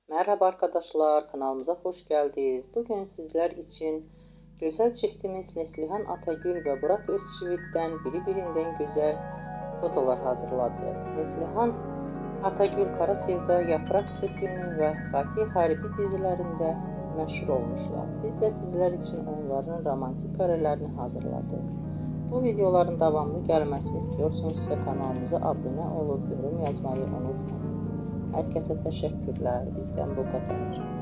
Merhaba arkadaşlar, kanalımıza hoş geldiniz. Bugün sizler için güzel çiftimiz Neslihan Atagül ve Burak Özçivit'ten birbirinden güzel fotolar hazırladık. Neslihan Atagül Kara Sevda, Yaprak Dökümü ve Fatih Harbi dizilerinde meşhur olmuşlar. Biz de sizler için onların romantik karelerini hazırladık. Bu videoların devamlı gelmesini istiyorsanız kanalımıza abone olup yorum yazmayı unutmayın. Herkese teşekkürler. Bizden bu kadar.